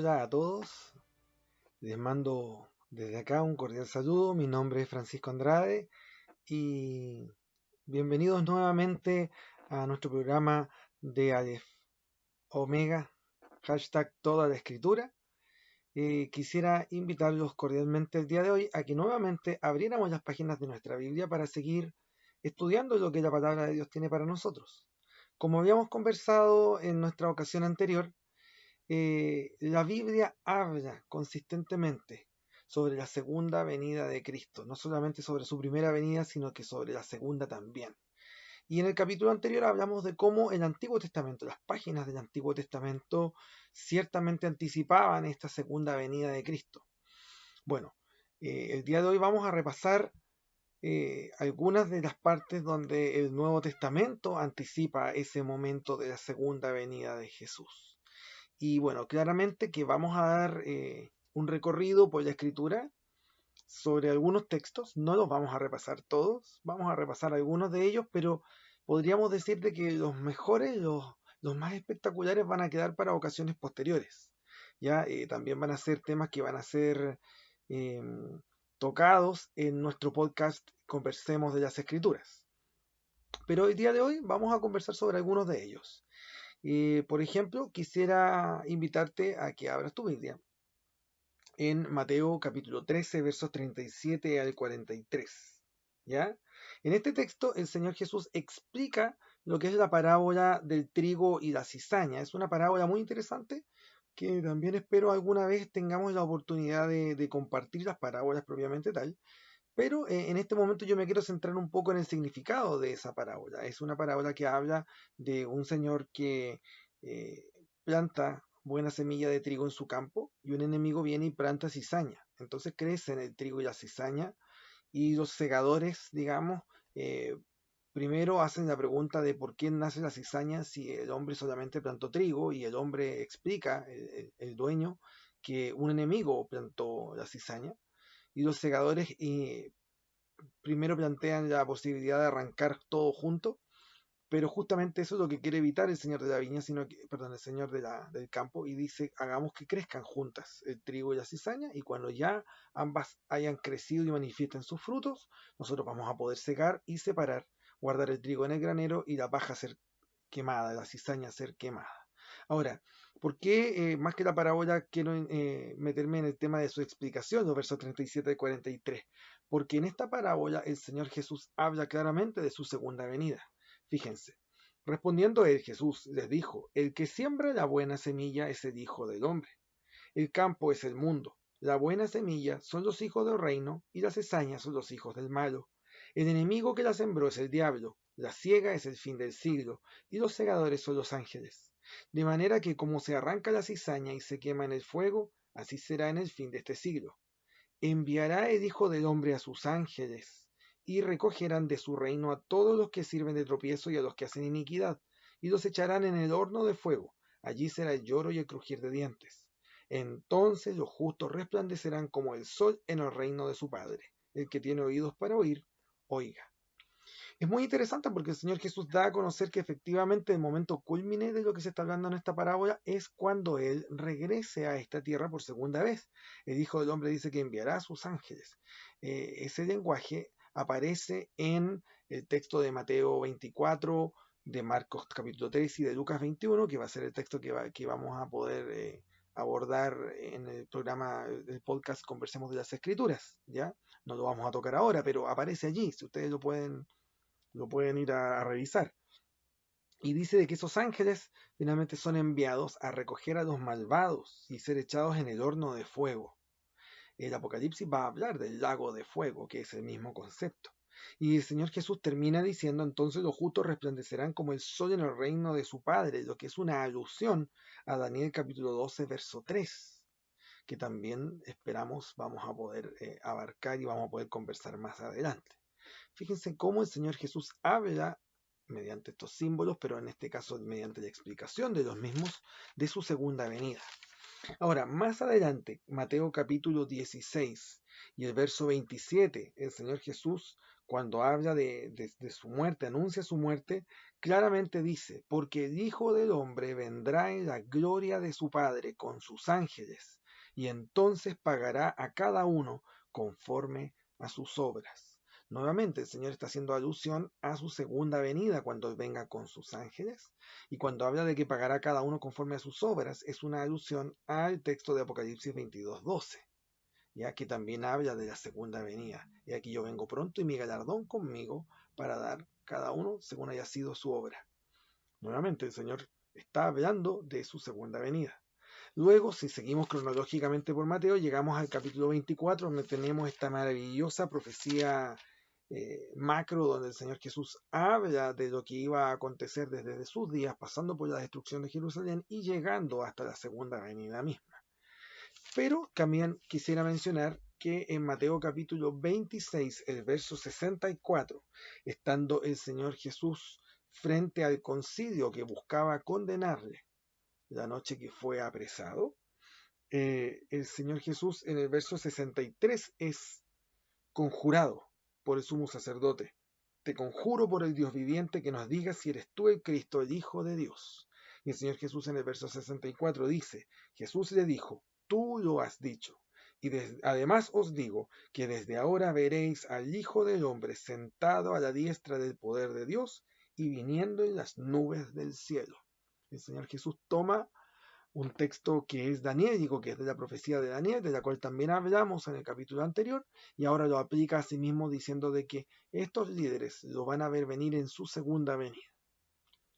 Hola a todos, les mando desde acá un cordial saludo. Mi nombre es Francisco Andrade y bienvenidos nuevamente a nuestro programa de Aleph Omega, hashtag toda la escritura. Quisiera invitarlos cordialmente el día de hoy a que nuevamente abriéramos las páginas de nuestra Biblia para seguir estudiando lo que la palabra de Dios tiene para nosotros. Como habíamos conversado en nuestra ocasión anterior, la Biblia habla consistentemente sobre la segunda venida de Cristo, no solamente sobre su primera venida, sino que sobre la segunda también. Y en el capítulo anterior hablamos de cómo el Antiguo Testamento, las páginas del Antiguo Testamento, ciertamente anticipaban esta segunda venida de Cristo. Bueno, el día de hoy vamos a repasar algunas de las partes donde el Nuevo Testamento anticipa ese momento de la segunda venida de Jesús. Y bueno, claramente que vamos a dar un recorrido por la escritura sobre algunos textos. No los vamos a repasar todos, vamos a repasar algunos de ellos, pero podríamos decir de que los mejores, los más espectaculares van a quedar para ocasiones posteriores. Ya también van a ser temas que van a ser eh, tocados en nuestro podcast Conversemos de las Escrituras. Pero el día de hoy vamos a conversar sobre algunos de ellos. Por ejemplo, quisiera invitarte a que abras tu Biblia en Mateo capítulo 13, versos 37 al 43. ¿Ya? En este texto, el Señor Jesús explica lo que es la parábola del trigo y la cizaña. Es una parábola muy interesante que también espero alguna vez tengamos la oportunidad de compartir las parábolas propiamente tal. Pero en este momento yo me quiero centrar un poco en el significado de esa parábola. Es una parábola que habla de un señor que eh, planta buena semilla de trigo en su campo y un enemigo viene y planta cizaña. Entonces crecen el trigo y la cizaña y los segadores, digamos, eh, primero hacen la pregunta de por qué nace la cizaña si el hombre solamente plantó trigo y el hombre explica, el dueño, que un enemigo plantó la cizaña y los segadores primero plantean la posibilidad de arrancar todo junto, pero justamente eso es lo que quiere evitar el señor de la viña, perdón, el señor del campo, y dice, hagamos que crezcan juntas el trigo y la cizaña, y cuando ya ambas hayan crecido y manifiesten sus frutos, nosotros vamos a poder secar y separar, guardar el trigo en el granero y la paja ser quemada, la cizaña ser quemada. Ahora, ¿por qué más que la parábola quiero meterme en el tema de su explicación, los versos 37 y 43? Porque en esta parábola el Señor Jesús habla claramente de su segunda venida. Fíjense, respondiendo él, Jesús les dijo, el que siembra la buena semilla es el Hijo del Hombre. El campo es el mundo. La buena semilla son los hijos del reino y las cizañas son los hijos del malo. El enemigo que la sembró es el diablo. La siega es el fin del siglo y los segadores son los ángeles. De manera que como se arranca la cizaña y se quema en el fuego, así será en el fin de este siglo. Enviará el Hijo del Hombre a sus ángeles, y recogerán de su reino a todos los que sirven de tropiezo y a los que hacen iniquidad, y los echarán en el horno de fuego. Allí será el lloro y el crujir de dientes. Entonces los justos resplandecerán como el sol en el reino de su Padre. El que tiene oídos para oír, oiga. Es muy interesante porque el Señor Jesús da a conocer que efectivamente el momento culmine de lo que se está hablando en esta parábola es cuando Él regrese a esta tierra por segunda vez. El Hijo del Hombre dice que enviará a sus ángeles. Ese lenguaje aparece en el texto de Mateo 24, de Marcos capítulo 3 y de Lucas 21, que va a ser el texto que vamos a poder abordar en el programa del podcast Conversemos de las Escrituras. ¿Ya? No lo vamos a tocar ahora, pero aparece allí, si ustedes lo pueden ir a revisar. Y dice de que esos ángeles finalmente son enviados a recoger a los malvados y ser echados en el horno de fuego. El Apocalipsis va a hablar del lago de fuego, que es el mismo concepto. Y el Señor Jesús termina diciendo, entonces los justos resplandecerán como el sol en el reino de su Padre, lo que es una alusión a Daniel capítulo 12, verso 3, que también esperamos vamos a poder abarcar y vamos a poder conversar más adelante. Fíjense cómo el Señor Jesús habla mediante estos símbolos, pero en este caso mediante la explicación de los mismos, de su segunda venida. Ahora, más adelante, Mateo capítulo 16 y el verso 27, el Señor Jesús cuando habla de su muerte, anuncia su muerte, claramente dice, porque el Hijo del Hombre vendrá en la gloria de su Padre con sus ángeles, y entonces pagará a cada uno conforme a sus obras. Nuevamente, el Señor está haciendo alusión a su segunda venida cuando Él venga con sus ángeles, y cuando habla de que pagará a cada uno conforme a sus obras, es una alusión al texto de Apocalipsis 22:12, ya que también habla de la segunda venida. Y aquí yo vengo pronto y mi galardón conmigo para dar cada uno según haya sido su obra. Nuevamente, el Señor está hablando de su segunda venida. Luego, si seguimos cronológicamente por Mateo, llegamos al capítulo 24, donde tenemos esta maravillosa profecía macro, donde el Señor Jesús habla de lo que iba a acontecer desde sus días, pasando por la destrucción de Jerusalén y llegando hasta la segunda venida misma. Pero también quisiera mencionar que en Mateo capítulo 26, el verso 64, estando el Señor Jesús frente al concilio que buscaba condenarle la noche que fue apresado, el Señor Jesús en el verso 63 es conjurado por el sumo sacerdote. Te conjuro por el Dios viviente que nos digas si eres tú el Cristo, el Hijo de Dios. Y el Señor Jesús en el verso 64 dice, Jesús le dijo, tú lo has dicho. Y además os digo que desde ahora veréis al Hijo del Hombre sentado a la diestra del poder de Dios y viniendo en las nubes del cielo. El Señor Jesús toma un texto que es daniélico, que es de la profecía de Daniel, de la cual también hablamos en el capítulo anterior, y ahora lo aplica a sí mismo diciendo de que estos líderes lo van a ver venir en su segunda venida.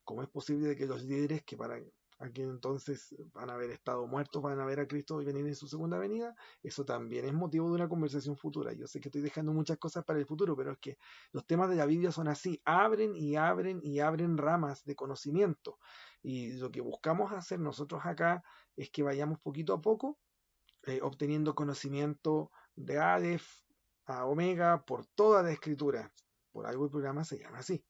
¿Cómo es posible de que los líderes que para aquel entonces van a haber estado muertos van a ver a Cristo y venir en su segunda venida? Eso también es motivo de una conversación futura. Yo sé que estoy dejando muchas cosas para el futuro, pero es que los temas de la Biblia son así, abren y abren y abren ramas de conocimiento. Y lo que buscamos hacer nosotros acá es que vayamos poquito a poco obteniendo conocimiento de Aleph a Omega por toda la escritura. Por algo el programa se llama así.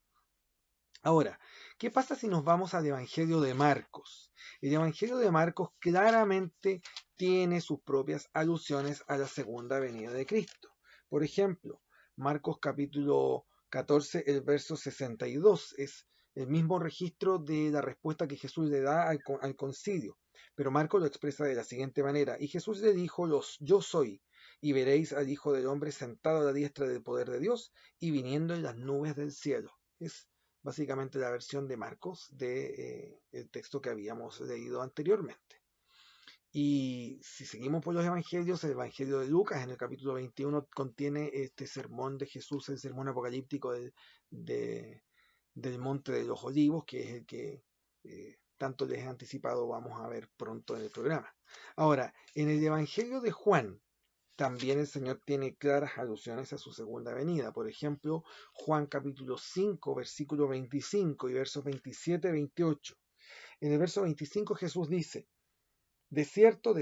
Ahora, ¿qué pasa si nos vamos al Evangelio de Marcos? El Evangelio de Marcos claramente tiene sus propias alusiones a la segunda venida de Cristo. Por ejemplo, Marcos capítulo 14, el verso 62, es el mismo registro de la respuesta que Jesús le da al concilio, pero Marcos lo expresa de la siguiente manera, y Jesús le dijo, yo soy, y veréis al Hijo del Hombre sentado a la diestra del poder de Dios y viniendo en las nubes del cielo. Es básicamente la versión de Marcos del texto que habíamos leído anteriormente. Y si seguimos por los evangelios, el evangelio de Lucas en el capítulo 21 contiene este sermón de Jesús, el sermón apocalíptico del monte de los olivos, que es el que tanto les he anticipado vamos a ver pronto en el programa. Ahora, en el evangelio de Juan, también el Señor tiene claras alusiones a su segunda venida. Por ejemplo, Juan capítulo 5, versículo 25 y versos 27 y 28. En el verso 25 Jesús dice, de cierto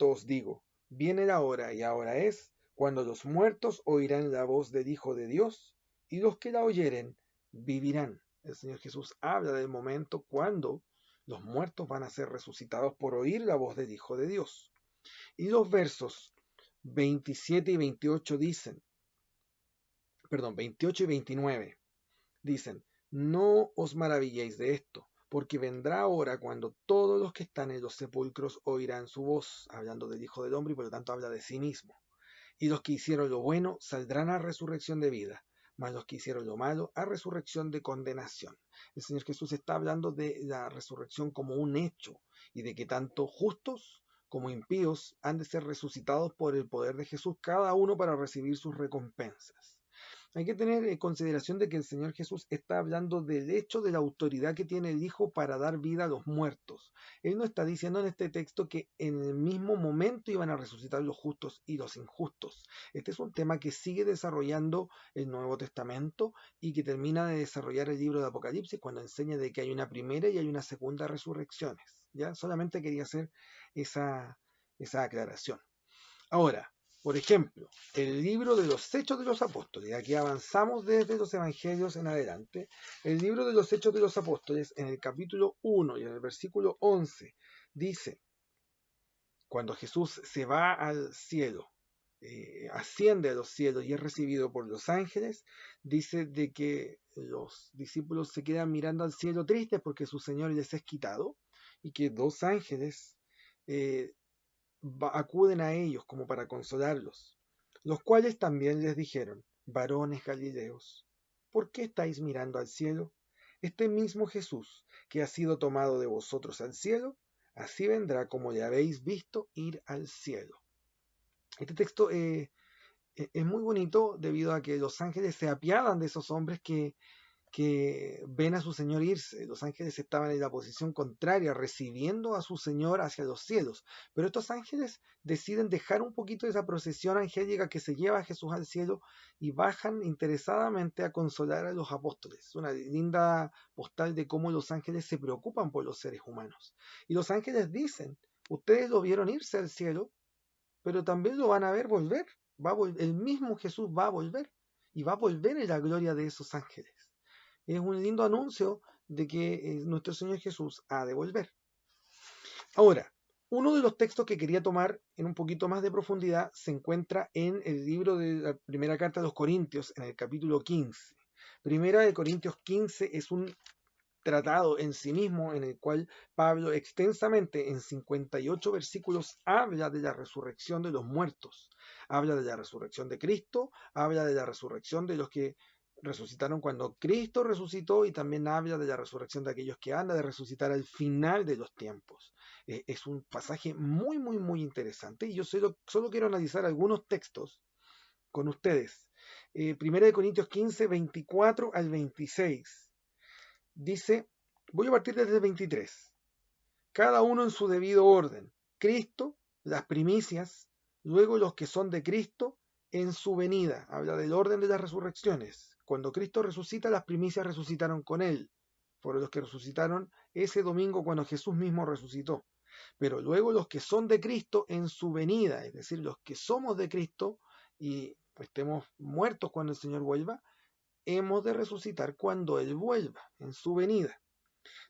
os digo, viene la hora y ahora es, cuando los muertos oirán la voz del Hijo de Dios, y los que la oyeren vivirán. El Señor Jesús habla del momento cuando los muertos van a ser resucitados por oír la voz del Hijo de Dios. Y los versos 27 y 28 dicen, 28 y 29 dicen, no os maravilléis de esto, porque vendrá hora cuando todos los que están en los sepulcros oirán su voz, hablando del Hijo del Hombre y por lo tanto habla de sí mismo. Y los que hicieron lo bueno saldrán a resurrección de vida, mas los que hicieron lo malo a resurrección de condenación. El Señor Jesús está hablando de la resurrección como un hecho y de que tanto justos como impíos han de ser resucitados por el poder de Jesús, cada uno para recibir sus recompensas. Hay que tener en consideración de que el Señor Jesús está hablando del hecho de la autoridad que tiene el Hijo para dar vida a los muertos. Él no está diciendo en este texto que en el mismo momento iban a resucitar los justos y los injustos. Este es un tema que sigue desarrollando el Nuevo Testamento y que termina de desarrollar el libro de Apocalipsis cuando enseña de que hay una primera y hay una segunda resurrecciones. ¿Ya? Solamente quería hacer esa aclaración. Ahora, por ejemplo, el libro de los Hechos de los Apóstoles, y aquí avanzamos desde los Evangelios en adelante, el libro de los Hechos de los Apóstoles en el capítulo 1 y en el versículo 11 dice, cuando Jesús se va al cielo, asciende a los cielos y es recibido por los ángeles, dice de que los discípulos se quedan mirando al cielo tristes porque su Señor les es quitado y que dos ángeles eh, acuden a ellos como para consolarlos, los cuales también les dijeron: varones Galileos, ¿por qué estáis mirando al cielo? Este mismo Jesús que ha sido tomado de vosotros al cielo, así vendrá como le habéis visto ir al cielo. Este texto es muy bonito debido a que los ángeles se apiadan de esos hombres que ven a su Señor irse. Los ángeles estaban en la posición contraria, recibiendo a su Señor hacia los cielos. Pero estos ángeles deciden dejar un poquito esa procesión angélica que se lleva a Jesús al cielo y bajan interesadamente a consolar a los apóstoles. Una linda postal de cómo los ángeles se preocupan por los seres humanos. Y los ángeles dicen: ustedes lo vieron irse al cielo, pero también lo van a ver volver. El mismo Jesús va a volver y va a volver en la gloria de esos ángeles. Es un lindo anuncio de que nuestro Señor Jesús ha de volver. Ahora, uno de los textos que quería tomar en un poquito más de profundidad se encuentra en el libro de la primera carta a los Corintios, en el capítulo 15. Primera de Corintios 15 es un tratado en sí mismo en el cual Pablo extensamente en 58 versículos habla de la resurrección de los muertos, habla de la resurrección de Cristo, habla de la resurrección de los que resucitaron cuando Cristo resucitó y también habla de la resurrección de aquellos que han de resucitar al final de los tiempos. Es un pasaje muy, muy, muy interesante y yo solo quiero analizar algunos textos con ustedes. Primera de Corintios 15, 24 al 26. Dice, voy a partir desde el 23. Cada uno en su debido orden. Cristo, las primicias, luego los que son de Cristo en su venida. Habla del orden de las resurrecciones. Cuando Cristo resucita, las primicias resucitaron con él. Fueron los que resucitaron ese domingo cuando Jesús mismo resucitó. Pero luego los que son de Cristo en su venida, es decir, los que somos de Cristo y estemos muertos cuando el Señor vuelva, hemos de resucitar cuando Él vuelva, en su venida.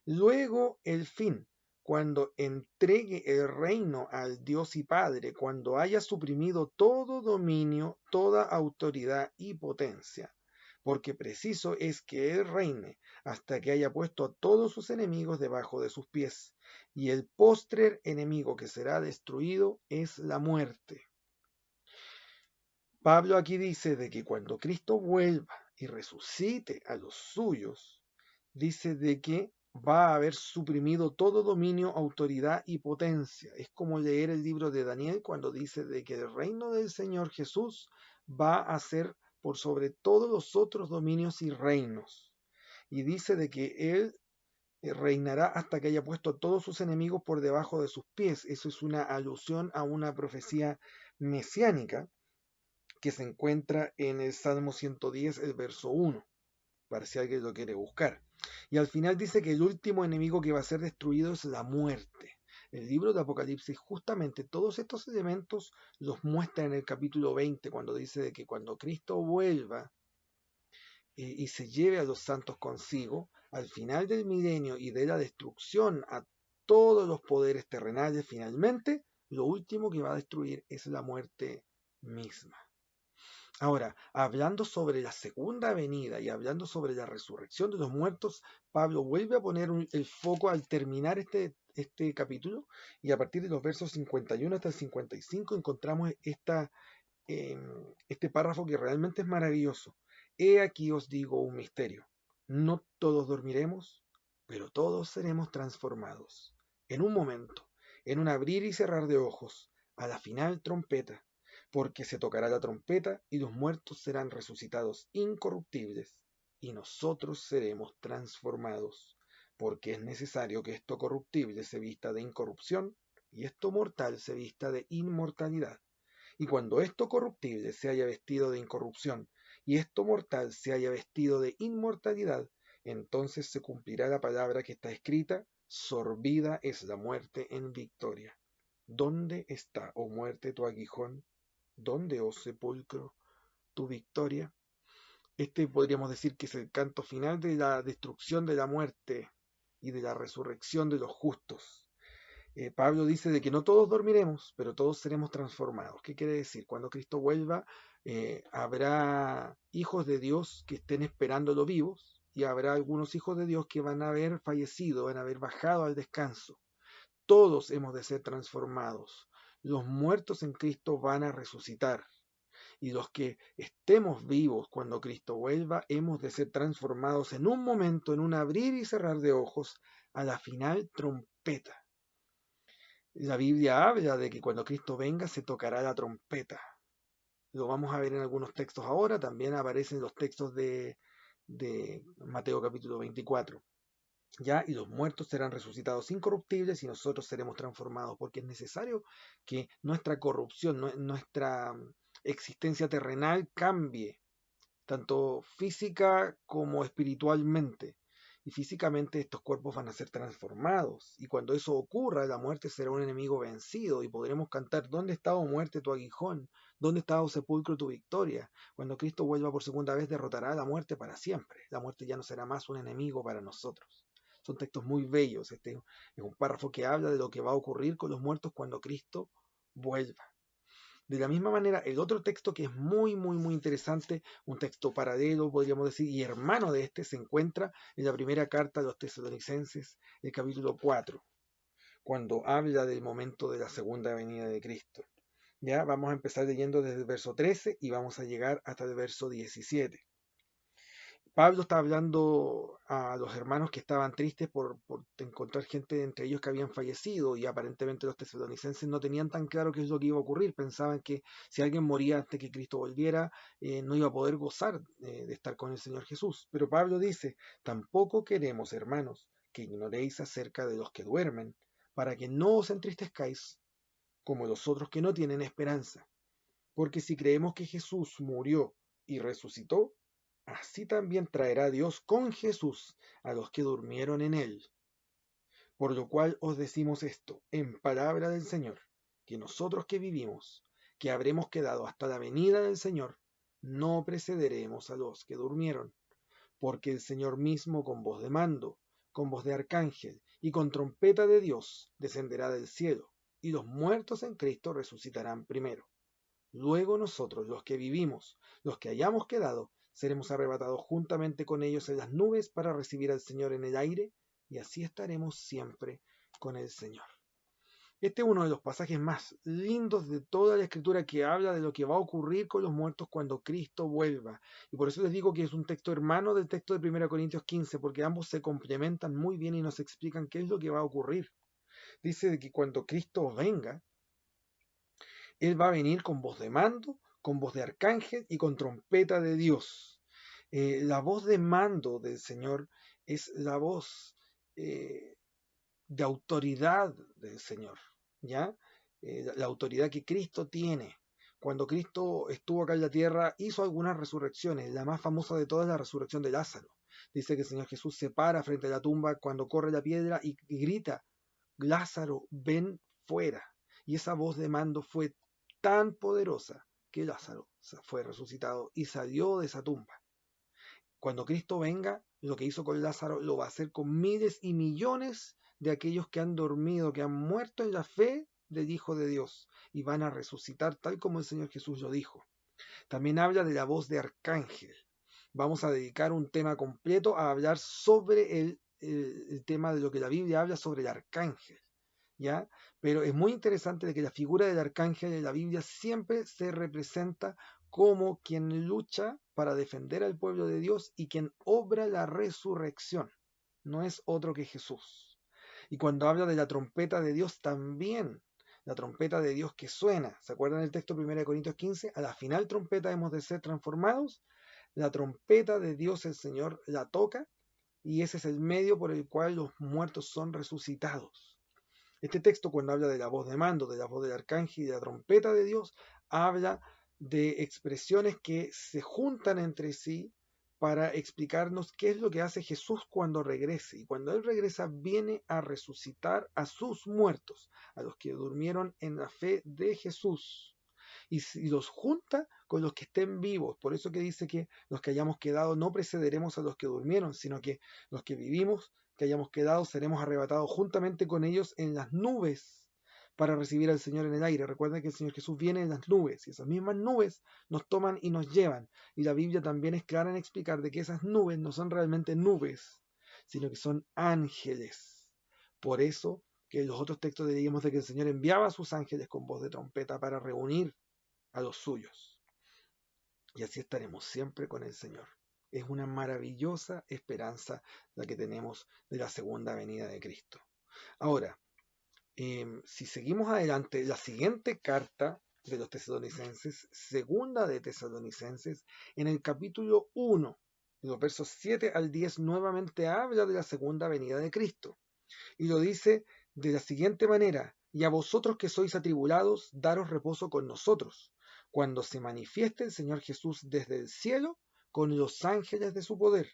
Luego el fin, cuando entregue el reino al Dios y Padre, cuando haya suprimido todo dominio, toda autoridad y potencia, porque preciso es que Él reine hasta que haya puesto a todos sus enemigos debajo de sus pies. Y el postrer enemigo que será destruido es la muerte. Pablo aquí dice de que cuando Cristo vuelva y resucite a los suyos, dice de que va a haber suprimido todo dominio, autoridad y potencia. Es como leer el libro de Daniel cuando dice de que el reino del Señor Jesús va a ser por sobre todos los otros dominios y reinos. Y dice de que Él reinará hasta que haya puesto a todos sus enemigos por debajo de sus pies. Eso es una alusión a una profecía mesiánica que se encuentra en el Salmo 110, el verso 1, para si alguien lo quiere buscar. Y al final dice que el último enemigo que va a ser destruido es la muerte. El libro de Apocalipsis justamente todos estos elementos los muestra en el capítulo 20, cuando dice de que cuando Cristo vuelva y se lleve a los santos consigo, al final del milenio y de la destrucción a todos los poderes terrenales, finalmente, lo último que va a destruir es la muerte misma. Ahora, hablando sobre la segunda venida y hablando sobre la resurrección de los muertos, Pablo vuelve a poner el foco al terminar este capítulo y a partir de los versos 51 hasta el 55 encontramos este párrafo que realmente es maravilloso. He aquí os digo un misterio. No todos dormiremos, pero todos seremos transformados. En un momento, en un abrir y cerrar de ojos, a la final trompeta, porque se tocará la trompeta y los muertos serán resucitados incorruptibles y nosotros seremos transformados, porque es necesario que esto corruptible se vista de incorrupción y esto mortal se vista de inmortalidad. Y cuando esto corruptible se haya vestido de incorrupción y esto mortal se haya vestido de inmortalidad, entonces se cumplirá la palabra que está escrita: sorbida es la muerte en victoria. ¿Dónde está, oh muerte, tu aguijón? ¿Dónde, oh sepulcro, tu victoria? Este podríamos decir que es el canto final de la destrucción de la muerte y de la resurrección de los justos. Pablo dice de que no todos dormiremos, pero todos seremos transformados. ¿Qué quiere decir? Cuando Cristo vuelva, habrá hijos de Dios que estén esperándolo vivos y habrá algunos hijos de Dios que van a haber fallecido, van a haber bajado al descanso. Todos hemos de ser transformados. Los muertos en Cristo van a resucitar. Y los que estemos vivos cuando Cristo vuelva, hemos de ser transformados en un momento, en un abrir y cerrar de ojos, a la final trompeta. La Biblia habla de que cuando Cristo venga se tocará la trompeta. Lo vamos a ver en algunos textos ahora, también aparecen los textos de Mateo capítulo 24. ¿Ya? Y los muertos serán resucitados incorruptibles y nosotros seremos transformados, porque es necesario que nuestra corrupción, nuestra existencia terrenal cambie, tanto física como espiritualmente. Y físicamente estos cuerpos van a ser transformados. Y cuando eso ocurra, la muerte será un enemigo vencido y podremos cantar: ¿dónde está, oh muerte, tu aguijón? ¿Dónde está, oh sepulcro, tu victoria? Cuando Cristo vuelva por segunda vez, derrotará a la muerte para siempre. La muerte ya no será más un enemigo para nosotros. Son textos muy bellos. Este es un párrafo que habla de lo que va a ocurrir con los muertos cuando Cristo vuelva. De la misma manera, el otro texto que es muy, muy, muy interesante, un texto paralelo, podríamos decir, y hermano de este, se encuentra en la primera carta a los Tesalonicenses, el capítulo 4, cuando habla del momento de la segunda venida de Cristo. Ya vamos a empezar leyendo desde el verso 13 y vamos a llegar hasta el verso 17. Pablo está hablando a los hermanos que estaban tristes por encontrar gente entre ellos que habían fallecido, y aparentemente los tesalonicenses no tenían tan claro qué es lo que iba a ocurrir. Pensaban que si alguien moría antes que Cristo volviera, no iba a poder gozar de estar con el Señor Jesús. Pero Pablo dice: tampoco queremos, hermanos, que ignoréis acerca de los que duermen, para que no os entristezcáis como los otros que no tienen esperanza. Porque si creemos que Jesús murió y resucitó, así también traerá Dios con Jesús a los que durmieron en él. Por lo cual os decimos esto, en palabra del Señor, que nosotros que vivimos, que habremos quedado hasta la venida del Señor, no precederemos a los que durmieron, porque el Señor mismo con voz de mando, con voz de arcángel y con trompeta de Dios descenderá del cielo, y los muertos en Cristo resucitarán primero. Luego nosotros, los que vivimos, los que hayamos quedado, seremos arrebatados juntamente con ellos en las nubes para recibir al Señor en el aire, y así estaremos siempre con el Señor. Este es uno de los pasajes más lindos de toda la Escritura, que habla de lo que va a ocurrir con los muertos cuando Cristo vuelva. Y por eso les digo que es un texto hermano del texto de 1 Corintios 15, porque ambos se complementan muy bien y nos explican qué es lo que va a ocurrir. Dice que cuando Cristo venga, Él va a venir con voz de mando, con voz de arcángel y con trompeta de Dios. La voz de mando del Señor es la voz de autoridad del Señor, ¿ya? La autoridad que Cristo tiene. Cuando Cristo estuvo acá en la tierra, hizo algunas resurrecciones. La más famosa de todas es la resurrección de Lázaro. Dice que el Señor Jesús se para frente a la tumba cuando corre la piedra y grita: Lázaro, ven fuera. Y esa voz de mando fue tan poderosa que Lázaro fue resucitado y salió de esa tumba. Cuando Cristo venga, lo que hizo con Lázaro lo va a hacer con miles y millones de aquellos que han dormido, que han muerto en la fe del Hijo de Dios, y van a resucitar tal como el Señor Jesús lo dijo. También habla de la voz de arcángel. Vamos a dedicar un tema completo a hablar sobre el tema de lo que la Biblia habla sobre el arcángel, ¿ya? Pero es muy interesante de que la figura del arcángel en la Biblia siempre se representa como quien lucha para defender al pueblo de Dios y quien obra la resurrección. No es otro que Jesús. Y cuando habla de la trompeta de Dios, también la trompeta de Dios que suena. ¿Se acuerdan el texto 1 Corintios 15? A la final trompeta hemos de ser transformados. La trompeta de Dios el Señor la toca, y ese es el medio por el cual los muertos son resucitados. Este texto, cuando habla de la voz de mando, de la voz del arcángel y de la trompeta de Dios, habla de expresiones que se juntan entre sí para explicarnos qué es lo que hace Jesús cuando regrese. Y cuando Él regresa, viene a resucitar a sus muertos, a los que durmieron en la fe de Jesús. Y los junta con los que estén vivos. Por eso que dice que los que hayamos quedado no precederemos a los que durmieron, sino que los que vivimos que hayamos quedado seremos arrebatados juntamente con ellos en las nubes para recibir al Señor en el aire. Recuerden que el Señor Jesús viene en las nubes y esas mismas nubes nos toman y nos llevan. Y la Biblia también es clara en explicar de que esas nubes no son realmente nubes, sino que son ángeles. Por eso que en los otros textos leíamos de que el Señor enviaba a sus ángeles con voz de trompeta para reunir a los suyos. Y así estaremos siempre con el Señor. Es una maravillosa esperanza la que tenemos de la segunda venida de Cristo. Ahora, si seguimos adelante, la siguiente carta de los tesalonicenses, segunda de Tesalonicenses, en el capítulo 1, los versos 7 al 10, nuevamente habla de la segunda venida de Cristo. Y lo dice de la siguiente manera: y a vosotros que sois atribulados, daros reposo con nosotros, cuando se manifieste el Señor Jesús desde el cielo con los ángeles de su poder,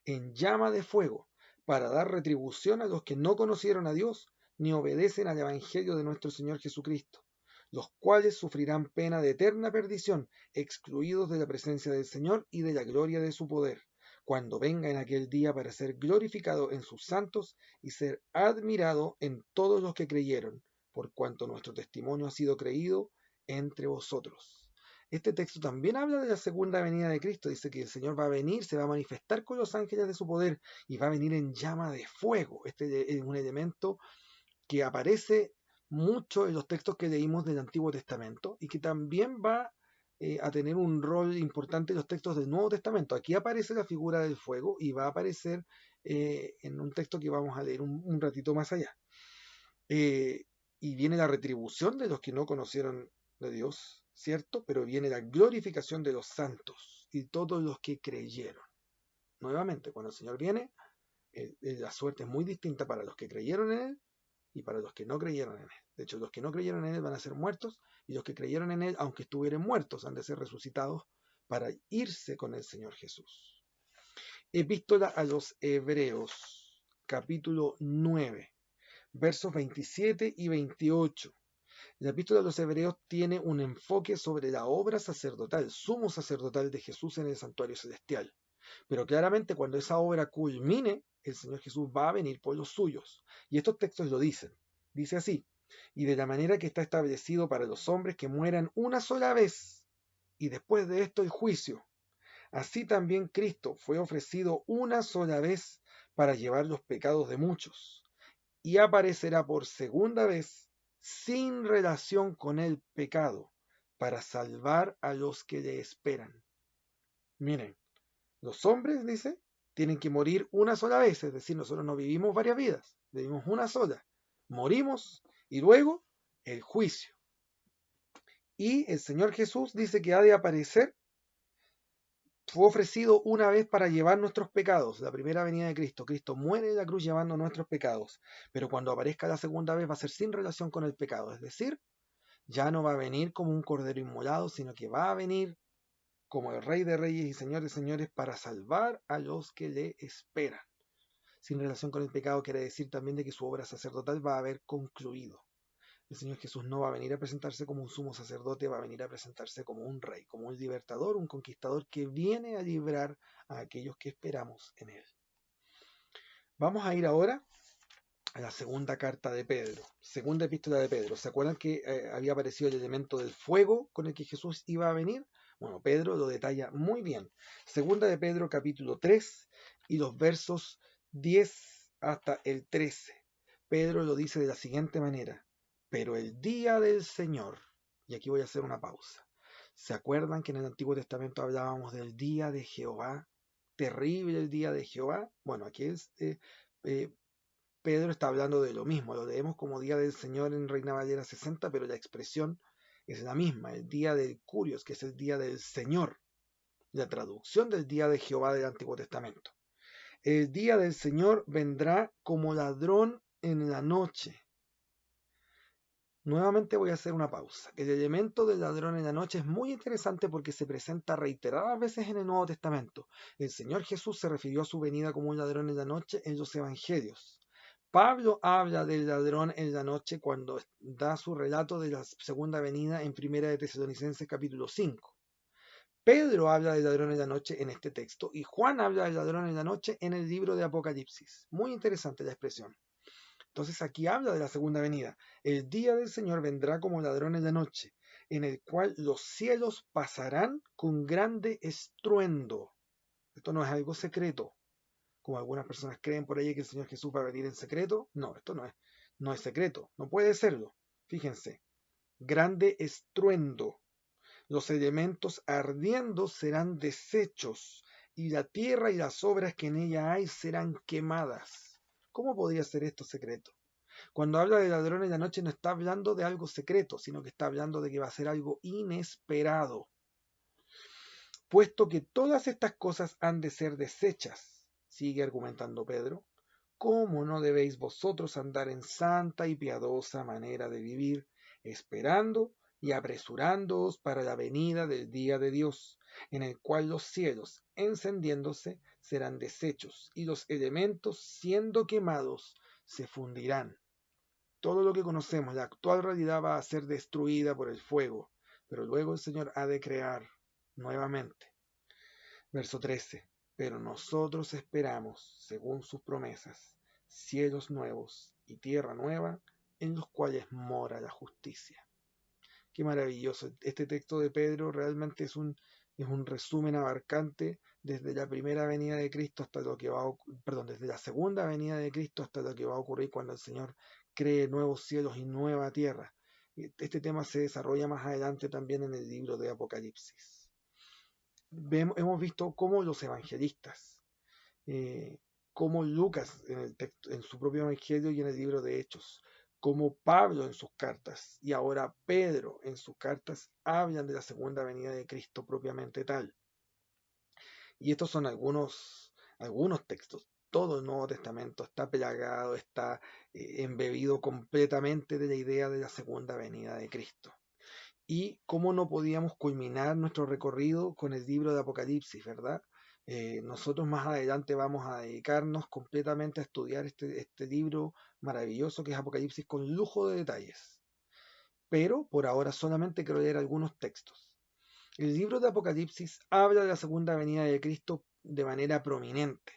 en llama de fuego, para dar retribución a los que no conocieron a Dios, ni obedecen al Evangelio de nuestro Señor Jesucristo, los cuales sufrirán pena de eterna perdición, excluidos de la presencia del Señor y de la gloria de su poder, cuando venga en aquel día para ser glorificado en sus santos y ser admirado en todos los que creyeron, por cuanto nuestro testimonio ha sido creído entre vosotros. Este texto también habla de la segunda venida de Cristo. Dice que el Señor va a venir, se va a manifestar con los ángeles de su poder y va a venir en llama de fuego. Este es un elemento que aparece mucho en los textos que leímos del Antiguo Testamento y que también va a tener un rol importante en los textos del Nuevo Testamento. Aquí aparece la figura del fuego y va a aparecer en un texto que vamos a leer un ratito más allá. Y viene la retribución de los que no conocieron de Dios, ¿cierto? Pero viene la glorificación de los santos y todos los que creyeron. Nuevamente, cuando el Señor viene, la suerte es muy distinta para los que creyeron en Él y para los que no creyeron en Él. De hecho, los que no creyeron en Él van a ser muertos, y los que creyeron en Él, aunque estuvieran muertos, han de ser resucitados para irse con el Señor Jesús. Epístola a los Hebreos, capítulo 9, versos 27 y 28. La epístola a los Hebreos tiene un enfoque sobre la obra sacerdotal, sumo sacerdotal de Jesús en el santuario celestial. Pero claramente cuando esa obra culmine, el Señor Jesús va a venir por los suyos. Y estos textos lo dicen. Dice así: y de la manera que está establecido para los hombres que mueran una sola vez, y después de esto el juicio. Así también Cristo fue ofrecido una sola vez para llevar los pecados de muchos, y aparecerá por segunda vez sin relación con el pecado, para salvar a los que le esperan. Miren, los hombres, dice, tienen que morir una sola vez, es decir, nosotros no vivimos varias vidas, vivimos una sola. Morimos y luego el juicio. Y el Señor Jesús dice que ha de aparecer, fue ofrecido una vez para llevar nuestros pecados, la primera venida de Cristo. Cristo muere en la cruz llevando nuestros pecados, pero cuando aparezca la segunda vez va a ser sin relación con el pecado, es decir, ya no va a venir como un cordero inmolado, sino que va a venir como el Rey de Reyes y Señor de Señores para salvar a los que le esperan. Sin relación con el pecado quiere decir también de que su obra sacerdotal va a haber concluido. El Señor Jesús no va a venir a presentarse como un sumo sacerdote, va a venir a presentarse como un rey, como un libertador, un conquistador que viene a librar a aquellos que esperamos en Él. Vamos a ir ahora a la segunda carta de Pedro, segunda epístola de Pedro. ¿Se acuerdan que había aparecido el elemento del fuego con el que Jesús iba a venir? Bueno, Pedro lo detalla muy bien. Segunda de Pedro, capítulo 3, y los versos 10 hasta el 13. Pedro lo dice de la siguiente manera: pero el día del Señor, y aquí voy a hacer una pausa. ¿Se acuerdan que en el Antiguo Testamento hablábamos del día de Jehová? Terrible el día de Jehová. Bueno, aquí es Pedro está hablando de lo mismo, lo leemos como día del Señor en Reina Valera 60, pero la expresión es la misma, el día del Curios, que es el día del Señor, la traducción del día de Jehová del Antiguo Testamento. El día del Señor vendrá como ladrón en la noche. Nuevamente voy a hacer una pausa. El elemento del ladrón en la noche es muy interesante porque se presenta reiteradas veces en el Nuevo Testamento. El Señor Jesús se refirió a su venida como un ladrón en la noche en los Evangelios. Pablo habla del ladrón en la noche cuando da su relato de la segunda venida en Primera de Tesalonicenses capítulo 5. Pedro habla del ladrón en la noche en este texto y Juan habla del ladrón en la noche en el libro de Apocalipsis. Muy interesante la expresión. Entonces aquí habla de la segunda venida. El día del Señor vendrá como ladrón en la noche, en el cual los cielos pasarán con grande estruendo. Esto no es algo secreto, como algunas personas creen por ahí que el Señor Jesús va a venir en secreto. No, esto no es secreto, no puede serlo. Fíjense, grande estruendo. Los elementos ardiendo serán deshechos, y la tierra y las obras que en ella hay serán quemadas. ¿Cómo podría ser esto secreto? Cuando habla de ladrón en la noche no está hablando de algo secreto, sino que está hablando de que va a ser algo inesperado. Puesto que todas estas cosas han de ser deshechas, sigue argumentando Pedro, ¿cómo no debéis vosotros andar en santa y piadosa manera de vivir, esperando y apresurándoos para la venida del día de Dios, en el cual los cielos, encendiéndose, serán deshechos, y los elementos, siendo quemados, se fundirán? Todo lo que conocemos, la actual realidad, va a ser destruida por el fuego, pero luego el Señor ha de crear nuevamente. Verso 13. Pero nosotros esperamos, según sus promesas, cielos nuevos y tierra nueva, en los cuales mora la justicia. Qué maravilloso. Este texto de Pedro realmente es un resumen abarcante desde la primera venida de Cristo hasta lo que va a, perdón, desde la segunda venida de Cristo hasta lo que va a ocurrir cuando el Señor cree nuevos cielos y nueva tierra. Este tema se desarrolla más adelante también en el libro de Apocalipsis. Hemos visto cómo los evangelistas, como Lucas en su propio evangelio y en el libro de Hechos, como Pablo en sus cartas y ahora Pedro en sus cartas hablan de la segunda venida de Cristo propiamente tal. Y estos son algunos textos. Todo el Nuevo Testamento está plagado, está embebido completamente de la idea de la segunda venida de Cristo. Y cómo no podíamos culminar nuestro recorrido con el libro de Apocalipsis, ¿verdad? Nosotros más adelante vamos a dedicarnos completamente a estudiar este libro maravilloso que es Apocalipsis con lujo de detalles. Pero por ahora solamente quiero leer algunos textos. El libro de Apocalipsis habla de la segunda venida de Cristo de manera prominente.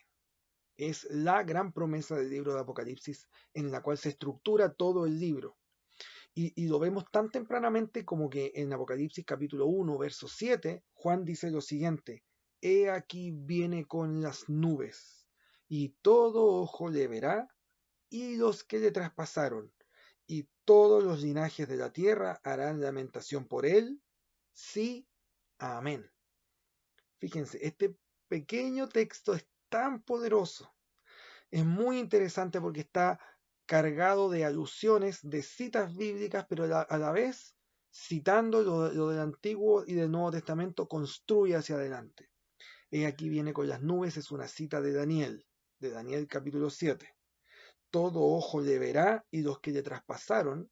Es la gran promesa del libro de Apocalipsis en la cual se estructura todo el libro. Y lo vemos tan tempranamente como que en Apocalipsis capítulo 1, verso 7, Juan dice lo siguiente: He aquí viene con las nubes, y todo ojo le verá, y los que le traspasaron, y todos los linajes de la tierra harán lamentación por él. Sí, amén. Fíjense, este pequeño texto es tan poderoso. Es muy interesante porque está cargado de alusiones, de citas bíblicas, pero a la vez, citando lo del Antiguo y del Nuevo Testamento, construye hacia adelante. Aquí viene con las nubes, es una cita de Daniel capítulo 7. Todo ojo le verá y los que le traspasaron,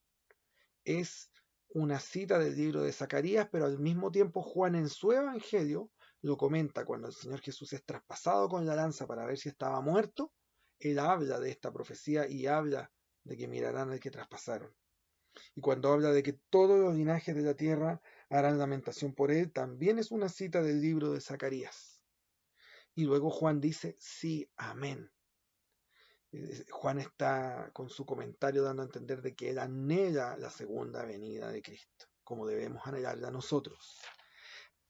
es una cita del libro de Zacarías, pero al mismo tiempo Juan en su evangelio lo comenta cuando el Señor Jesús es traspasado con la lanza para ver si estaba muerto. Él habla de esta profecía y habla de que mirarán al que traspasaron. Y cuando habla de que todos los linajes de la tierra harán lamentación por él, también es una cita del libro de Zacarías. Y luego Juan dice, sí, amén. Juan está con su comentario dando a entender de que él anhela la segunda venida de Cristo, como debemos anhelarla nosotros.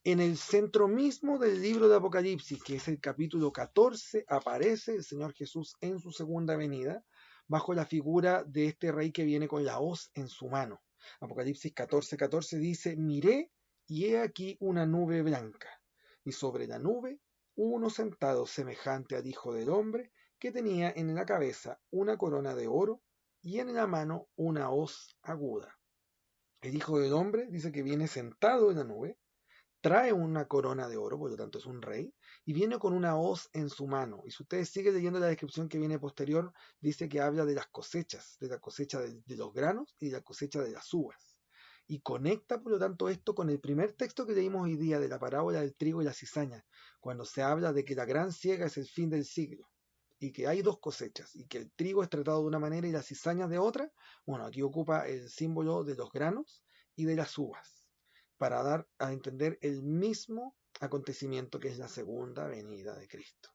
En el centro mismo del libro de Apocalipsis, que es el capítulo 14, aparece el Señor Jesús en su segunda venida, bajo la figura de este rey que viene con la hoz en su mano. Apocalipsis 14:14 dice, miré y he aquí una nube blanca, y sobre la nube uno sentado semejante al Hijo del Hombre, que tenía en la cabeza una corona de oro y en la mano una hoz aguda. El Hijo del Hombre dice que viene sentado en la nube, trae una corona de oro, por lo tanto es un rey, y viene con una hoz en su mano. Y si ustedes siguen leyendo la descripción que viene posterior, dice que habla de las cosechas, de la cosecha de los granos y de la cosecha de las uvas. Y conecta, por lo tanto, esto con el primer texto que leímos hoy día de la parábola del trigo y la cizaña, cuando se habla de que la gran siega es el fin del siglo, y que hay dos cosechas, y que el trigo es tratado de una manera y la cizaña de otra. Bueno, aquí ocupa el símbolo de los granos y de las uvas, para dar a entender el mismo acontecimiento que es la segunda venida de Cristo.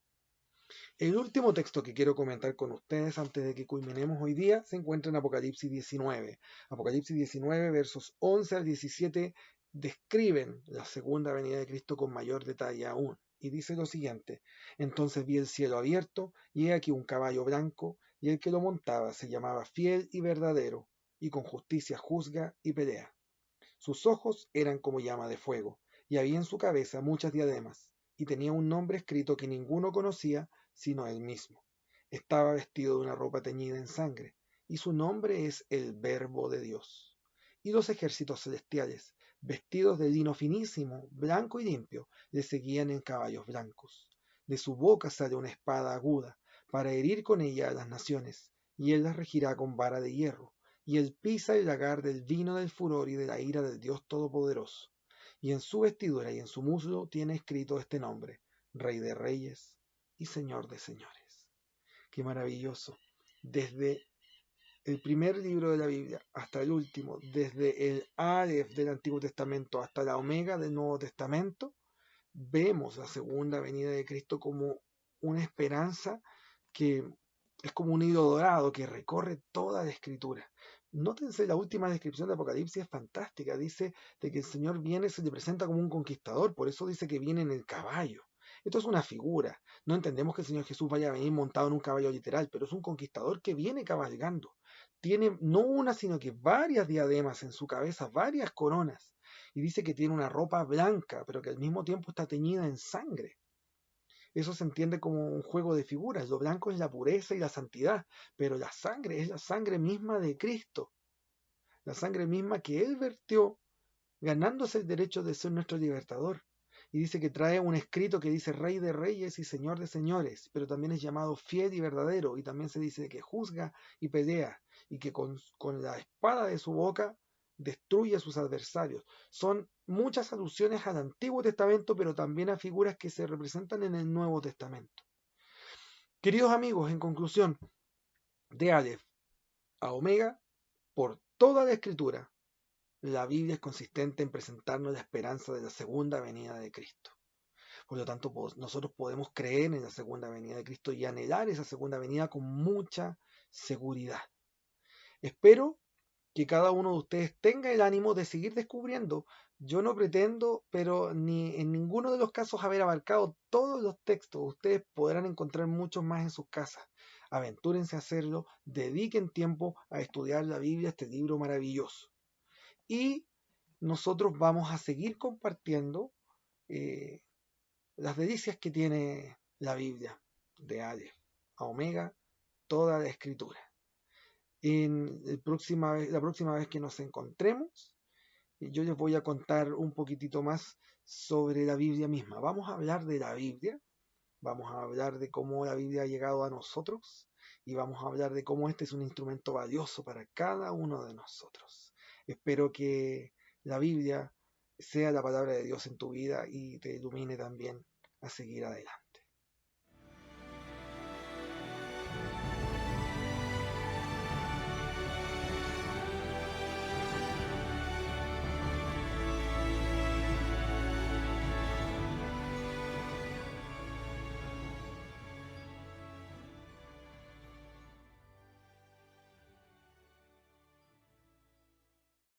El último texto que quiero comentar con ustedes antes de que culminemos hoy día se encuentra en Apocalipsis 19. Apocalipsis 19, versos 11 al 17, describen la segunda venida de Cristo con mayor detalle aún. Y dice lo siguiente: entonces vi el cielo abierto, y he aquí un caballo blanco, y el que lo montaba se llamaba Fiel y Verdadero, y con justicia juzga y pelea. Sus ojos eran como llama de fuego, y había en su cabeza muchas diademas, y tenía un nombre escrito que ninguno conocía sino él mismo. Estaba vestido de una ropa teñida en sangre, y su nombre es el Verbo de Dios. Y los ejércitos celestiales, vestidos de lino finísimo, blanco y limpio, le seguían en caballos blancos. De su boca sale una espada aguda, para herir con ella a las naciones, y él las regirá con vara de hierro, y él pisa el lagar del vino del furor y de la ira del Dios Todopoderoso. Y en su vestidura y en su muslo tiene escrito este nombre: Rey de Reyes y Señor de Señores. Qué maravilloso. Desde el primer libro de la Biblia hasta el último, desde el Aleph del Antiguo Testamento hasta la Omega del Nuevo Testamento, vemos la segunda venida de Cristo como una esperanza que es como un hilo dorado que recorre toda la escritura. Nótense, la última descripción de Apocalipsis es fantástica. Dice de que el Señor viene, se le presenta como un conquistador, por eso dice que viene en el caballo. Esto es una figura. No entendemos que el Señor Jesús vaya a venir montado en un caballo literal, pero es un conquistador que viene cabalgando. Tiene no una, sino que varias diademas en su cabeza, varias coronas. Y dice que tiene una ropa blanca, pero que al mismo tiempo está teñida en sangre. Eso se entiende como un juego de figuras. Lo blanco es la pureza y la santidad, pero la sangre es la sangre misma de Cristo, la sangre misma que Él vertió, ganándose el derecho de ser nuestro libertador. Y dice que trae un escrito que dice Rey de Reyes y Señor de Señores, pero también es llamado fiel y verdadero, y también se dice que juzga y pelea, y que con la espada de su boca destruye a sus adversarios. Son muchas alusiones al Antiguo Testamento, pero también a figuras que se representan en el Nuevo Testamento. Queridos amigos, en conclusión, de Aleph a Omega, por toda la Escritura, la Biblia es consistente en presentarnos la esperanza de la segunda venida de Cristo. Por lo tanto, nosotros podemos creer en la segunda venida de Cristo y anhelar esa segunda venida con mucha seguridad. Espero que cada uno de ustedes tenga el ánimo de seguir descubriendo. Yo no pretendo, pero ni en ninguno de los casos, haber abarcado todos los textos. Ustedes podrán encontrar muchos más en sus casas. Aventúrense a hacerlo, dediquen tiempo a estudiar la Biblia, este libro maravilloso. Y nosotros vamos a seguir compartiendo las delicias que tiene la Biblia, de Aleph a Omega, toda la Escritura. La próxima vez que nos encontremos, yo les voy a contar un poquitito más sobre la Biblia misma. Vamos a hablar de la Biblia, vamos a hablar de cómo la Biblia ha llegado a nosotros y vamos a hablar de cómo este es un instrumento valioso para cada uno de nosotros. Espero que la Biblia sea la palabra de Dios en tu vida y te ilumine también a seguir adelante.